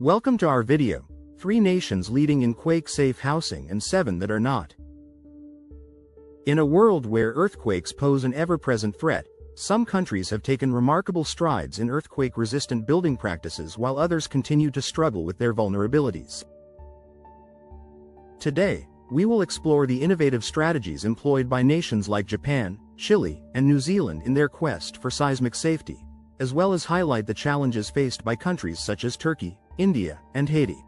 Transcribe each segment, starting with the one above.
Welcome to our video, 3 nations leading in quake-safe housing and 7 that are not. In a world where earthquakes pose an ever-present threat, some countries have taken remarkable strides in earthquake-resistant building practices while others continue to struggle with their vulnerabilities. Today, we will explore the innovative strategies employed by nations like Japan, Chile, and New Zealand in their quest for seismic safety, as well as highlight the challenges faced by countries such as Turkey, India, and Haiti.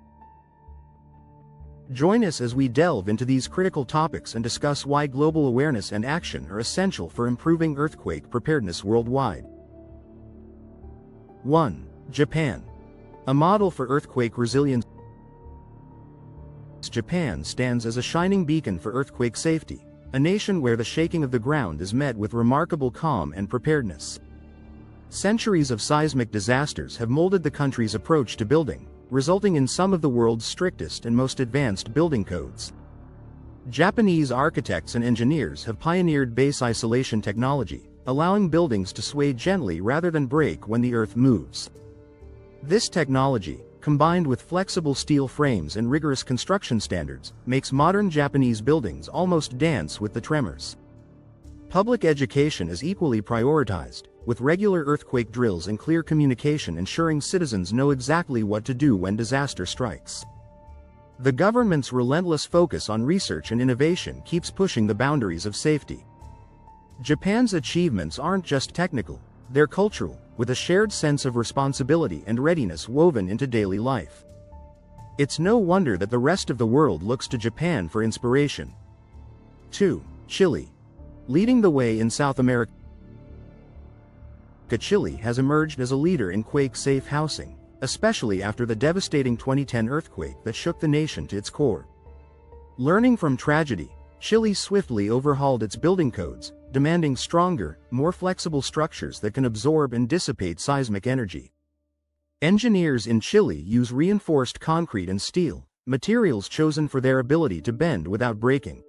Join us as we delve into these critical topics and discuss why global awareness and action are essential for improving earthquake preparedness worldwide. 1. Japan. A model for earthquake resilience. Japan stands as a shining beacon for earthquake safety, a nation where the shaking of the ground is met with remarkable calm and preparedness. Centuries of seismic disasters have molded the country's approach to building, resulting in some of the world's strictest and most advanced building codes. Japanese architects and engineers have pioneered base isolation technology, allowing buildings to sway gently rather than break when the earth moves. This technology, combined with flexible steel frames and rigorous construction standards, makes modern Japanese buildings almost dance with the tremors. Public education is equally prioritized, with regular earthquake drills and clear communication ensuring citizens know exactly what to do when disaster strikes. The government's relentless focus on research and innovation keeps pushing the boundaries of safety. Japan's achievements aren't just technical, they're cultural, with a shared sense of responsibility and readiness woven into daily life. It's no wonder that the rest of the world looks to Japan for inspiration. 2. Chile. Leading the way in South America, Chile has emerged as a leader in quake-safe housing, especially after the devastating 2010 earthquake that shook the nation to its core. Learning from tragedy, Chile swiftly overhauled its building codes, demanding stronger, more flexible structures that can absorb and dissipate seismic energy. Engineers in Chile use reinforced concrete and steel, materials chosen for their ability to bend without breaking.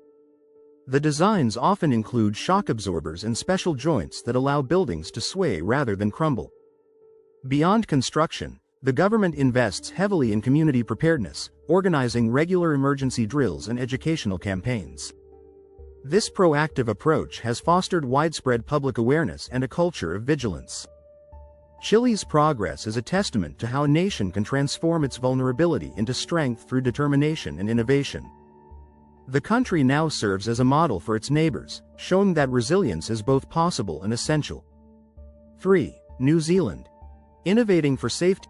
The designs often include shock absorbers and special joints that allow buildings to sway rather than crumble. Beyond construction, the government invests heavily in community preparedness, organizing regular emergency drills and educational campaigns. This proactive approach has fostered widespread public awareness and a culture of vigilance. Chile's progress is a testament to how a nation can transform its vulnerability into strength through determination and innovation. The country now serves as a model for its neighbors, showing that resilience is both possible and essential. 3. New Zealand. Innovating for safety.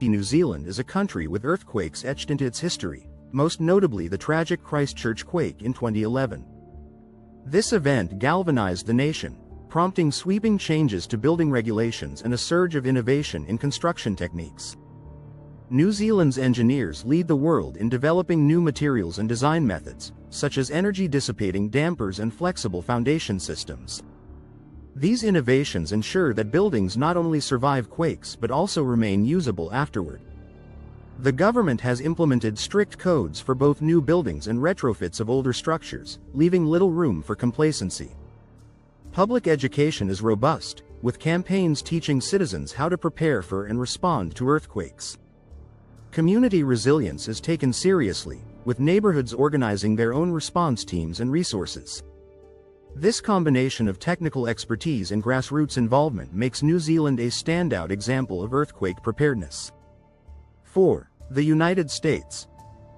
New Zealand is a country with earthquakes etched into its history, most notably the tragic Christchurch quake in 2011. This event galvanized the nation, prompting sweeping changes to building regulations and a surge of innovation in construction techniques. New Zealand's engineers lead the world in developing new materials and design methods, such as energy-dissipating dampers and flexible foundation systems. These innovations ensure that buildings not only survive quakes but also remain usable afterward. The government has implemented strict codes for both new buildings and retrofits of older structures, leaving little room for complacency. Public education is robust, with campaigns teaching citizens how to prepare for and respond to earthquakes. Community resilience is taken seriously, with neighborhoods organizing their own response teams and resources. This combination of technical expertise and grassroots involvement makes New Zealand a standout example of earthquake preparedness. 4. The United States.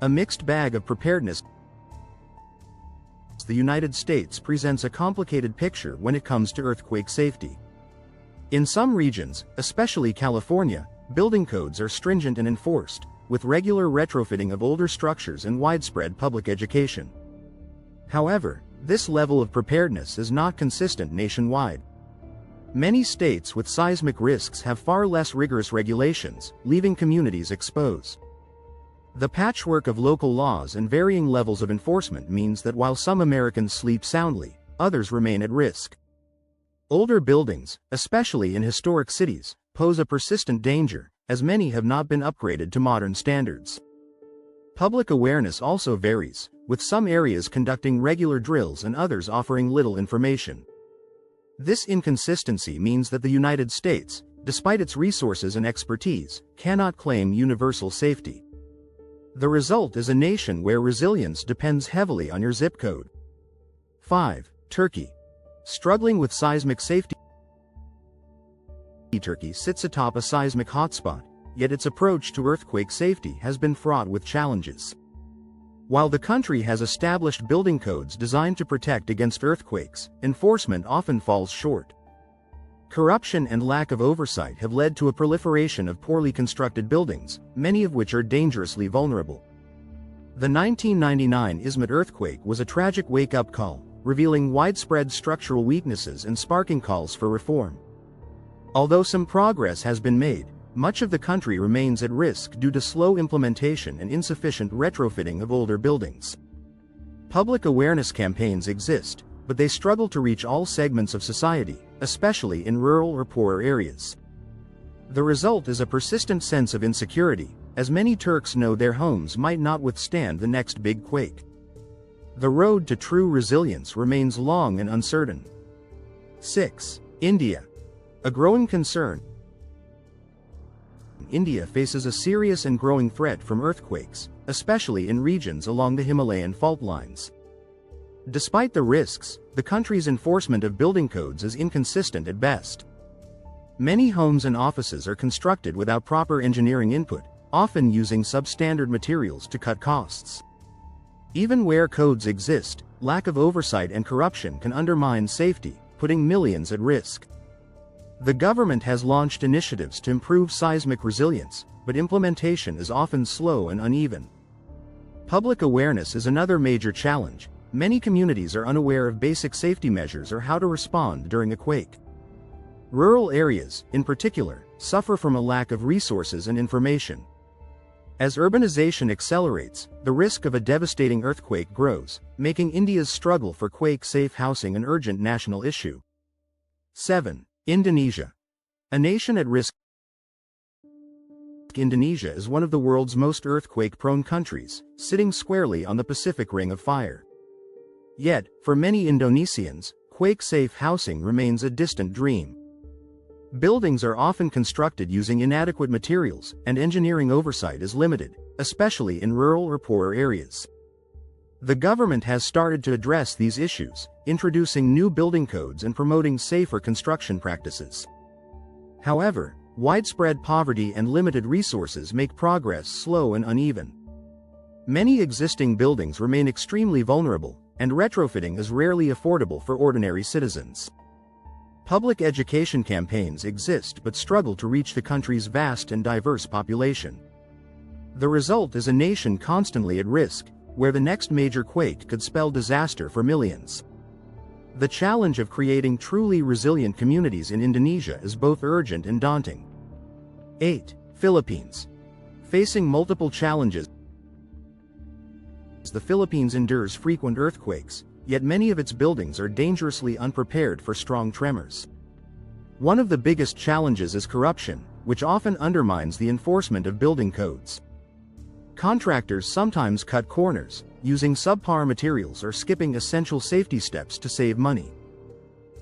A mixed bag of preparedness. The United States presents a complicated picture when it comes to earthquake safety. In some regions, especially California, building codes are stringent and enforced, with regular retrofitting of older structures and widespread public education. However, this level of preparedness is not consistent nationwide. Many states with seismic risks have far less rigorous regulations, leaving communities exposed. The patchwork of local laws and varying levels of enforcement means that while some Americans sleep soundly, others remain at risk. Older buildings, especially in historic cities, pose a persistent danger, as many have not been upgraded to modern standards. Public awareness also varies, with some areas conducting regular drills and others offering little information. This inconsistency means that the United States, despite its resources and expertise, cannot claim universal safety. The result is a nation where resilience depends heavily on your zip code. 5. Turkey. Struggling with seismic safety. Turkey sits atop a seismic hotspot, yet its approach to earthquake safety has been fraught with challenges. While the country has established building codes designed to protect against earthquakes, enforcement often falls short. Corruption and lack of oversight have led to a proliferation of poorly constructed buildings, many of which are dangerously vulnerable. The 1999 Izmit earthquake was a tragic wake-up call, revealing widespread structural weaknesses and sparking calls for reform. Although some progress has been made, much of the country remains at risk due to slow implementation and insufficient retrofitting of older buildings. Public awareness campaigns exist, but they struggle to reach all segments of society, especially in rural or poorer areas. The result is a persistent sense of insecurity, as many Turks know their homes might not withstand the next big quake. The road to true resilience remains long and uncertain. 6. India. A growing concern. India faces a serious and growing threat from earthquakes, especially in regions along the Himalayan fault lines. Despite the risks, the country's enforcement of building codes is inconsistent at best. Many homes and offices are constructed without proper engineering input, often using substandard materials to cut costs. Even where codes exist, lack of oversight and corruption can undermine safety, putting millions at risk. The government has launched initiatives to improve seismic resilience, but implementation is often slow and uneven. Public awareness is another major challenge. Many communities are unaware of basic safety measures or how to respond during a quake. Rural areas, in particular, suffer from a lack of resources and information. As urbanization accelerates, the risk of a devastating earthquake grows, making India's struggle for quake-safe housing an urgent national issue. 7. Indonesia. A nation at risk. Indonesia is one of the world's most earthquake-prone countries, sitting squarely on the Pacific Ring of Fire. Yet, for many Indonesians, quake-safe housing remains a distant dream. Buildings are often constructed using inadequate materials, and engineering oversight is limited, especially in rural or poorer areas. The government has started to address these issues, introducing new building codes and promoting safer construction practices. However, widespread poverty and limited resources make progress slow and uneven. Many existing buildings remain extremely vulnerable, and retrofitting is rarely affordable for ordinary citizens. Public education campaigns exist but struggle to reach the country's vast and diverse population. The result is a nation constantly at risk, where the next major quake could spell disaster for millions. The challenge of creating truly resilient communities in Indonesia is both urgent and daunting. 8. Philippines. Facing multiple challenges. The Philippines endures frequent earthquakes, yet many of its buildings are dangerously unprepared for strong tremors. One of the biggest challenges is corruption, which often undermines the enforcement of building codes. Contractors sometimes cut corners, using subpar materials or skipping essential safety steps to save money.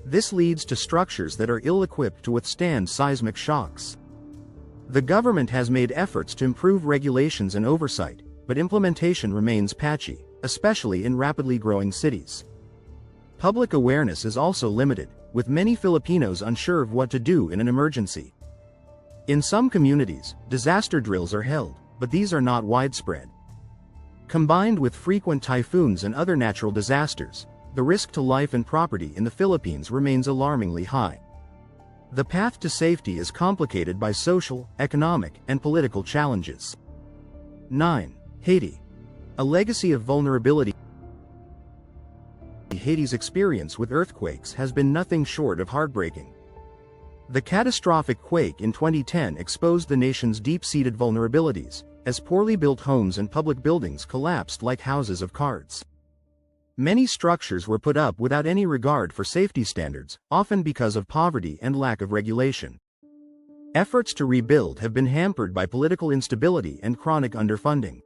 This leads to structures that are ill-equipped to withstand seismic shocks. The government has made efforts to improve regulations and oversight, but implementation remains patchy, especially in rapidly growing cities. Public awareness is also limited, with many Filipinos unsure of what to do in an emergency. In some communities, disaster drills are held, but these are not widespread. Combined with frequent typhoons and other natural disasters, the risk to life and property in the Philippines remains alarmingly high. The path to safety is complicated by social, economic, and political challenges. 9. Haiti. A legacy of vulnerability. Haiti's experience with earthquakes has been nothing short of heartbreaking. The catastrophic quake in 2010 exposed the nation's deep-seated vulnerabilities, as poorly built homes and public buildings collapsed like houses of cards. Many structures were put up without any regard for safety standards, often because of poverty and lack of regulation. Efforts to rebuild have been hampered by political instability and chronic underfunding.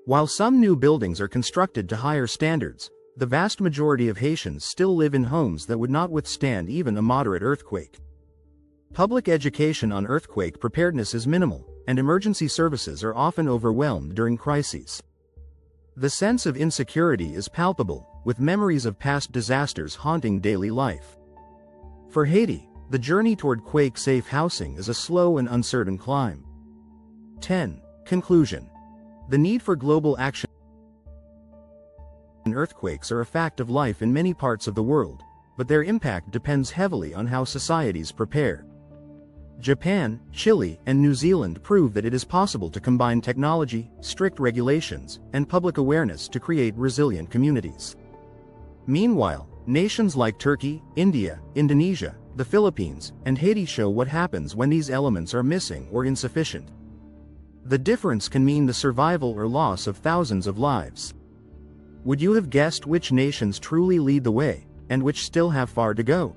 While some new buildings are constructed to higher standards, the vast majority of Haitians still live in homes that would not withstand even a moderate earthquake. Public education on earthquake preparedness is minimal, and emergency services are often overwhelmed during crises. The sense of insecurity is palpable, with memories of past disasters haunting daily life. For Haiti, the journey toward quake-safe housing is a slow and uncertain climb. 10. Conclusion. The need for global action. Earthquakes are a fact of life in many parts of the world, but their impact depends heavily on how societies prepare. Japan, Chile, and New Zealand prove that it is possible to combine technology, strict regulations, and public awareness to create resilient communities. Meanwhile, nations like Turkey, India, Indonesia, the Philippines, and Haiti show what happens when these elements are missing or insufficient. The difference can mean the survival or loss of thousands of lives. Would you have guessed which nations truly lead the way, and which still have far to go?